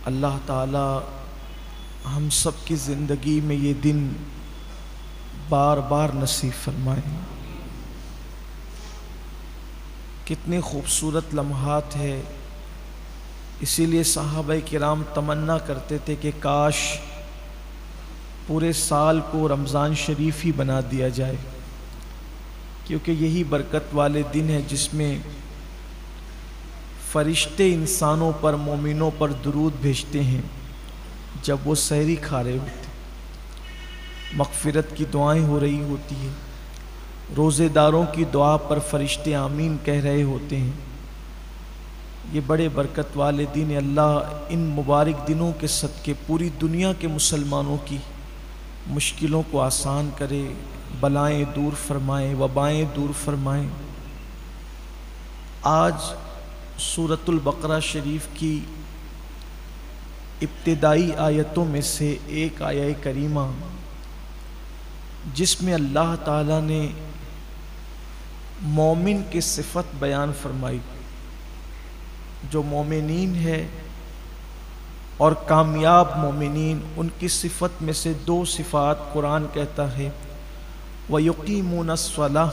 अल्लाह ताला हम सब की ज़िंदगी में ये दिन बार बार नसीब फरमाए। कितने खूबसूरत लम्हात है, इसीलिए सहाबाए किराम तमन्ना करते थे कि काश पूरे साल को रमज़ान शरीफ ही बना दिया जाए, क्योंकि यही बरकत वाले दिन है जिसमें फ़रिश्ते इंसानों पर, मोमिनों पर दुरूद भेजते हैं जब वो सहरी खा रहे होते, मग़फ़िरत की दुआएं हो रही होती है, रोज़ेदारों की दुआ पर फ़रिश्ते आमीन कह रहे होते हैं। ये बड़े बरकत वाले दिन, अल्लाह इन मुबारक दिनों के सदक़े पूरी दुनिया के मुसलमानों की मुश्किलों को आसान करे, बलाएं दूर फरमाएं, वबाएं दूर फरमाएं। आज सूरतुल बकरा शरीफ की इब्तिदाई आयतों में से एक आया करीमा, जिसमें अल्लाह ताला ने मोमिन की सिफ़त बयान फरमाई। जो मोमिनीन है और कामयाब मोमिनीन, उनकी सिफ़त में से दो सिफ़ात कुरान कहता है, वयुक़ीमूनस्सलाह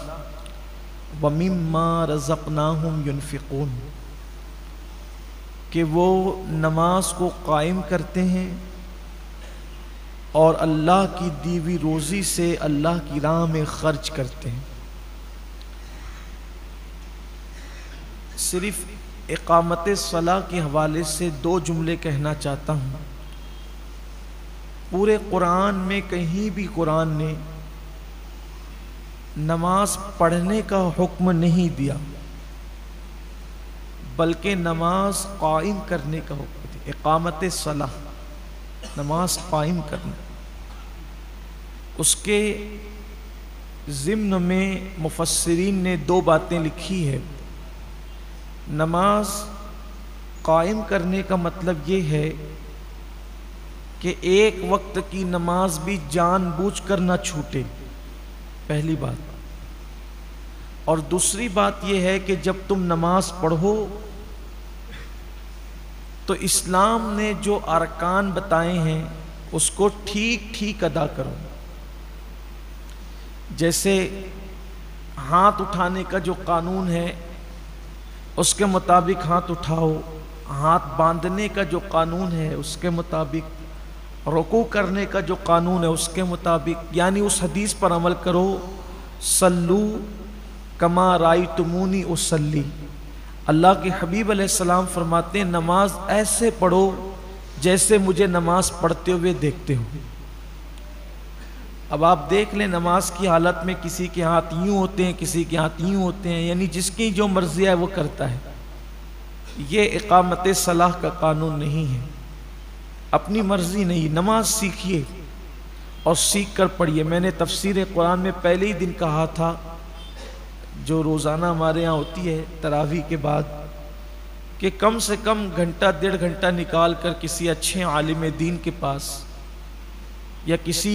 व मिम्मा रज़क़नाहुम युनफ़िक़ून, कि वो नमाज को कायम करते हैं और अल्लाह की दी हुई रोज़ी से अल्लाह की राह में ख़र्च करते हैं। सिर्फ़ इक़ामत सलाह के हवाले से दो जुमले कहना चाहता हूँ। पूरे कुरान में कहीं भी कुरान ने नमाज पढ़ने का हुक्म नहीं दिया, बल्कि नमाज कायम करने का हुक्म दिया। इक़ामत सलाह, नमाज कायम करना। उसके ज़िम्न में मुफस्सिरीन ने दो बातें लिखी है। नमाज कायम करने का मतलब ये है कि एक वक्त की नमाज भी जानबूझकर ना छूटे, पहली बात। और दूसरी बात यह है कि जब तुम नमाज पढ़ो तो इस्लाम ने जो अरकान बताए हैं उसको ठीक ठीक अदा करो। जैसे हाथ उठाने का जो कानून है उसके मुताबिक हाथ उठाओ, हाथ बांधने का जो कानून है उसके मुताबिक, रुकू करने का जो कानून है उसके मुताबिक, यानी उस हदीस पर अमल करो, सल्लू कमा रायतुमूनी उसल्ली। अल्लाह के हबीब अलैहिस्सलाम फरमाते हैं, नमाज ऐसे पढ़ो जैसे मुझे नमाज पढ़ते हुए देखते हो। अब आप देख लें, नमाज की हालत में किसी के हाथ यूँ होते हैं, किसी के हाथ यूँ होते हैं, यानी जिसकी जो मर्जी है वो करता है। ये इक़ामत सलाह का कानून नहीं है, अपनी मर्जी नहीं। नमाज सीखिए और सीख कर पढ़िए। मैंने तफसीर कुरान में पहले ही दिन कहा था, जो रोज़ाना हमारे यहाँ होती है तरावी के बाद, कि कम से कम घंटा डेढ़ घंटा निकाल कर किसी अच्छे आलिम दीन के पास या किसी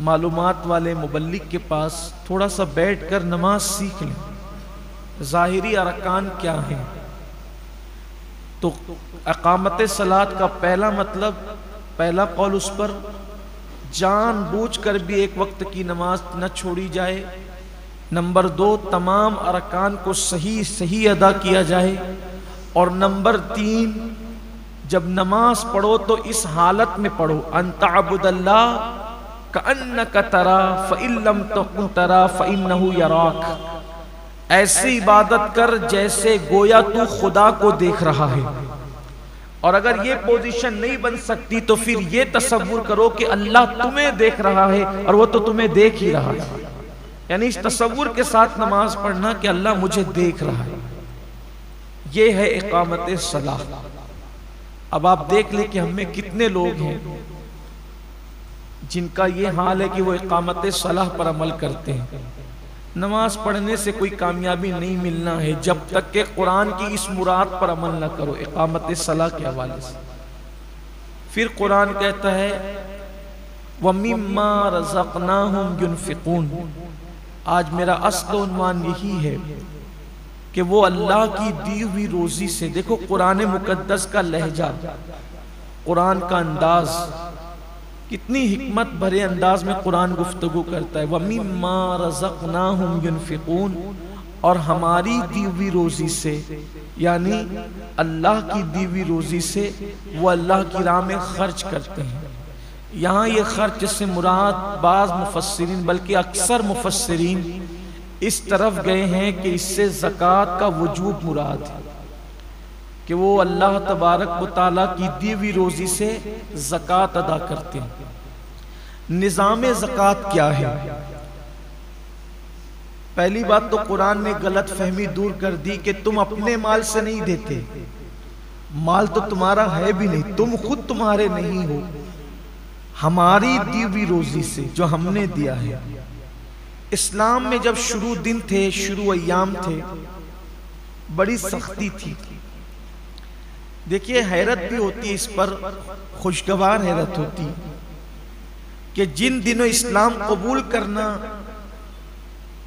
मालूमात वाले मुबल्लिग के पास थोड़ा सा बैठ कर नमाज सीख लें, ज़ाहिरी अरकान क्या हैं। तो इक़ामत सलात का पहला मतलब, पहला कौल उस पर, जानबूझ कर भी एक वक्त की नमाज न छोड़ी जाए। नंबर दो, तमाम अरकान को सही सही अदा किया जाए। और नंबर तीन, जब नमाज पढ़ो तो इस हालत में पढ़ो, अंतअबुदल्लाह कअन्नका तरा फ़इल्लम तकुन तरा फ़इन्नहु यराक। ऐसी इबादत कर जैसे गोया तू खुदा को देख रहा है। और अगर ये पोजीशन नहीं बन सकती तो फिर ये तसव्वुर करो कि अल्लाह तुम्हें देख रहा है और वो तो तुम्हें देख ही रहा है। यानी इस तसव्वुर के साथ नमाज पढ़ना कि अल्लाह मुझे देख रहा है। ये है इक़ामत सलाह। अब आप देख लें कि हम में कितने लोग हैं जिनका ये हाल है कि वो इक़ामत सलाह पर अमल करते हैं। नमाज पढ़ने से कोई कामयाबी नहीं मिलना है जब तक कि कुरान की इस मुराद पर अमल ना करो, इक़ामत सलाह के हवाले से। फिर कुरान कहता है, वमिम्मा रज़क़नाहुम युनफ़िक़ून। आज मेरा अस्ल उन्वान यही है कि वो अल्लाह की दी हुई रोजी से, देखो कुरान मुकद्दस का लहजा, कुरान का अंदाज, कितनी हिकमत भरे अंदाज में कुरान गुफ्तगू करता है। वमिम्मा रज़क़नाहुम युनफ़िक़ून, और हमारी दी हुई रोजी से, यानी अल्लाह की दी हुई रोजी से वो अल्लाह की राह में खर्च करते हैं। यहाँ ये खर्च से मुराद बाज़ मुफस्सिरीन, बल्कि अक्सर मुफस्सिरीन इस तरफ गए हैं कि इससे ज़कात का वजूब मुराद है, कि वो अल्लाह तबारक व तआला की दी हुई रोजी से ज़कात अदा करते हैं। निज़ाम ज़कात क्या है? पहली बात तो कुरान ने गलत फहमी दूर कर दी कि तुम अपने माल से नहीं देते, माल तो तुम्हारा है भी नहीं, तुम खुद तुम्हारे नहीं हो, हमारी दी हुई रोजी से जो हमने दिया है। इस्लाम में जब शुरू दिन थे, शुरू अय्याम थे, बड़ी सख्ती थी। देखिए हैरत भी होती है इस पर, खुशगवार हैरत होती कि जिन दिनों इस्लाम कबूल करना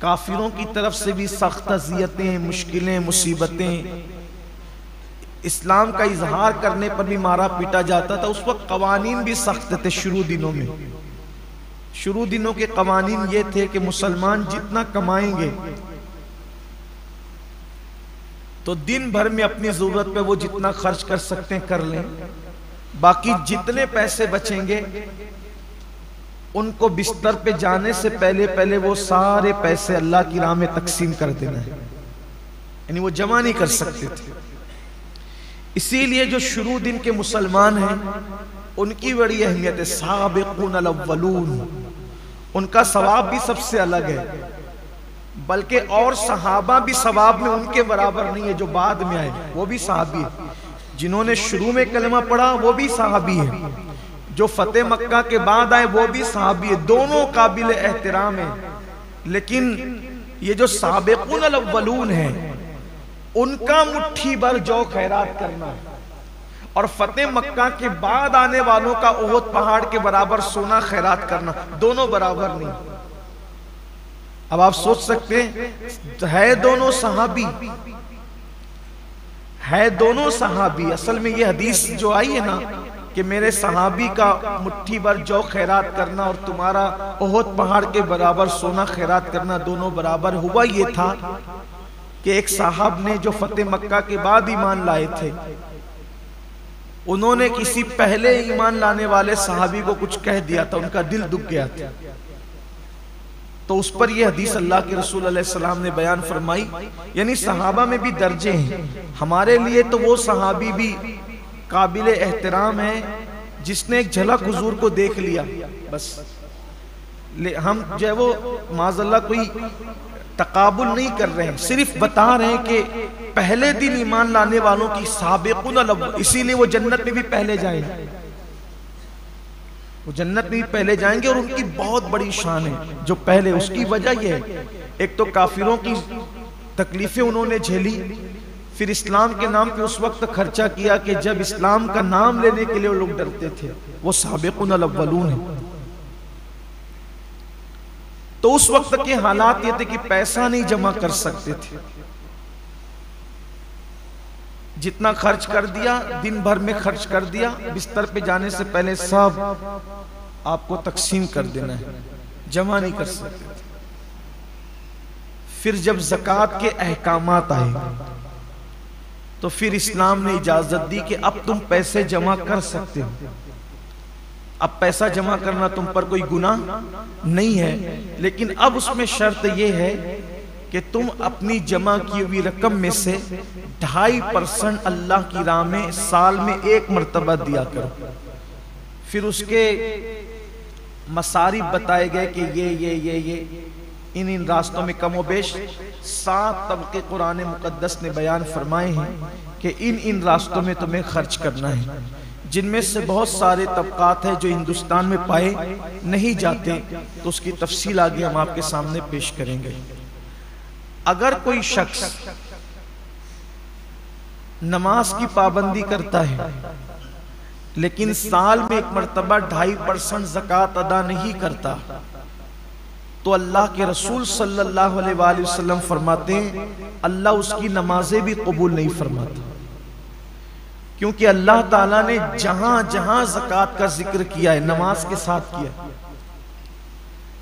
काफिरों की तरफ से भी सख्त अज़ियतें, मुश्किलें, मुसीबतें, इस्लाम का इजहार करने पर भी मारा पीटा जाता था, उस वक्त कवानीन भी सख्त थे। शुरू दिनों में, शुरू दिनों के कवानीन ये थे कि मुसलमान जितना कमाएंगे तो दिन भर में अपनी जरूरत पे वो जितना खर्च कर सकते हैं कर लें, बाकी जितने पैसे बचेंगे उनको बिस्तर पे जाने से पहले पहले वो सारे पैसे अल्लाह की राह में तकसीम कर देना है, यानी वो जमा नहीं कर सकते थे। इसीलिए जो शुरू दिन के मुसलमान हैं उनकी बड़ी अहमियत है। साबिक़ून अल-अव्वलून, उनका सवाब भी सबसे अलग है, बल्कि और सहाबा भी सवाब में उनके बराबर नहीं है। जो बाद में आए वो भी सहाबी है, जिन्होंने शुरू में कलमा पढ़ा वो भी सहाबी है, जो फतेह मक्का के बाद आए वो भी सहाबी है, दोनों काबिल एहतराम है। लेकिन ये जो साबिक़ून अल-अव्वलून है उनका मुट्ठी भर जौ खैरात करना और फतेह मक्का के बाद आने वालों का ओहद पहाड़ के बराबर सोना खैरात करना, दोनों बराबर नहीं। अब आप सोच सकते हैं, है दोनों सहाबी, है दोनों सहाबी। असल में ये हदीस जो आई है ना कि मेरे सहाबी का मुट्ठी भर जौ खैरात करना और तुम्हारा ओहद पहाड़ के बराबर सोना खैरात करना दोनों बराबर, हुआ ये था कि एक साहब ने जो फतेह मक्का के बाद ईमान लाए थे, उन्होंने किसी पहले ईमान लाने वाले सहाबी को कुछ कह दिया था, उनका दिल दुख गया था। तो उस पर यह हदीस अल्लाह के रसूल अलैहि सलाम ने बयान फरमाई, यानी सहाबा में भी दर्जे हैं। हमारे लिए तो वो सहाबी भी काबिल एहतराम है जिसने एक झलक हुजूर को देख लिया, बस हम जो है वो माज़अल्लाह कोई तकाबुल नहीं कर रहे हैं, सिर्फ बता रहे हैं कि पहले दिन ईमान लाने वालों की साबिक़ून अल-अव्वल, इसीलिए वो जन्नत में भी पहले जाएंगे, वो जन्नत में भी पहले जाएंगे और उनकी बहुत बड़ी शान है जो पहले। उसकी वजह यह है, एक तो काफिरों की तकलीफें उन्होंने झेली, फिर इस्लाम के नाम पे उस वक्त खर्चा किया कि जब इस्लाम का नाम लेने के लिए वो लोग डरते थे, वो साबिक़ून अल-अव्वलून है। तो उस वक्त के हालात ये थे कि पैसा नहीं जमा कर सकते थे, जितना खर्च कर दिया दिन भर में खर्च कर दिया, बिस्तर पे जाने से पहले सब आपको तकसीम कर देना है, जमा नहीं कर सकते थे। फिर जब ज़कात के अहकामात आए तो फिर इस्लाम ने इजाजत दी कि अब तुम पैसे जमा कर सकते हो, अब पैसा जमा करना तुम पर कोई गुनाह नहीं है, लेकिन अब उसमें शर्त यह है कि तुम अपनी जमा की हुई रकम में से 2.5% अल्लाह की राह में साल में एक मर्तबा दिया करो। फिर उसके मसारिफ बताए गए कि ये इन रास्तों में कमोबेश 7 तबके कुरान मुकद्दस ने बयान फरमाए हैं कि इन रास्तों में तुम्हें खर्च करना है, जिनमें से बहुत सारे तबकात हैं जो हिंदुस्तान में पाए नहीं जाते, तो उसकी तफसील आगे हम आपके सामने पेश करेंगे। अगर कोई शख्स नमाज की पाबंदी करता है लेकिन साल में एक मर्तबा 2.5% ज़कात अदा नहीं करता, तो अल्लाह के रसूल सल्लल्लाहु अलैहि वसल्लम फरमाते हैं अल्लाह उसकी नमाजें भी कबूल नहीं फरमाता, क्योंकि अल्लाह ताला ने जहां जहां ज़कात का जिक्र किया है नमाज के साथ किया।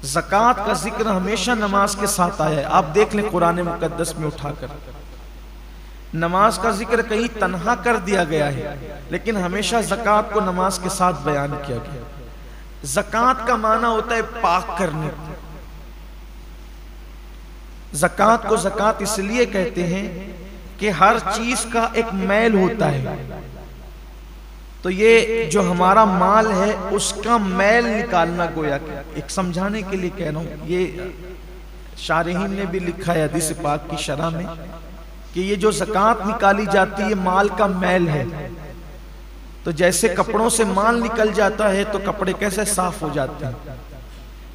ज़कात का जिक्र हमेशा नमाज के साथ आया है। आप देख लें कुरान मुकद्दस में उठाकर, नमाज का जिक्र कहीं तन्हा कर दिया गया है, लेकिन हमेशा ज़कात को नमाज के साथ बयान किया गया। ज़कात का माना होता है पाक करने। ज़कात को ज़कात इसलिए कहते हैं कि हर चीज का एक मैल होता है, तो ये जो हमारा माल है उसका मैल निकालना, गोया एक समझाने के लिए कह रहा हूं। ये शारहीन ने भी लिखा है हदीस पाक की शरह में कि ये जो ज़कात निकाली जाती है माल का मैल है। तो जैसे कपड़ों से माल निकल जाता है तो कपड़े कैसे साफ हो जाते हैं,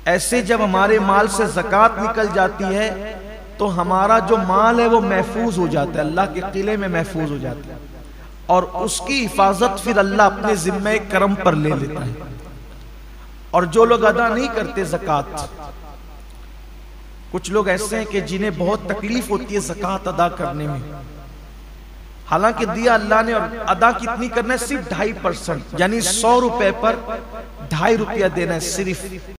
ऐसे जब हमारे माल से ज़कात निकल जाती है तो हमारा जो माल है वो महफूज हो जाता है, अल्लाह के किले में महफूज हो जाता है, और उसकी हिफाजत फिर अल्लाह अपने जिम्मे करम पर ले लेता है। और जो लोग अदा नहीं करते ज़कात, कुछ लोग ऐसे हैं कि जिन्हें बहुत तकलीफ होती है ज़कात अदा करने में, हालांकि दिया अल्लाह ने, और अदा कितनी करना है, सिर्फ 2.5%, यानी 100 रुपए पर 2.5 रुपया देना है सिर्फ।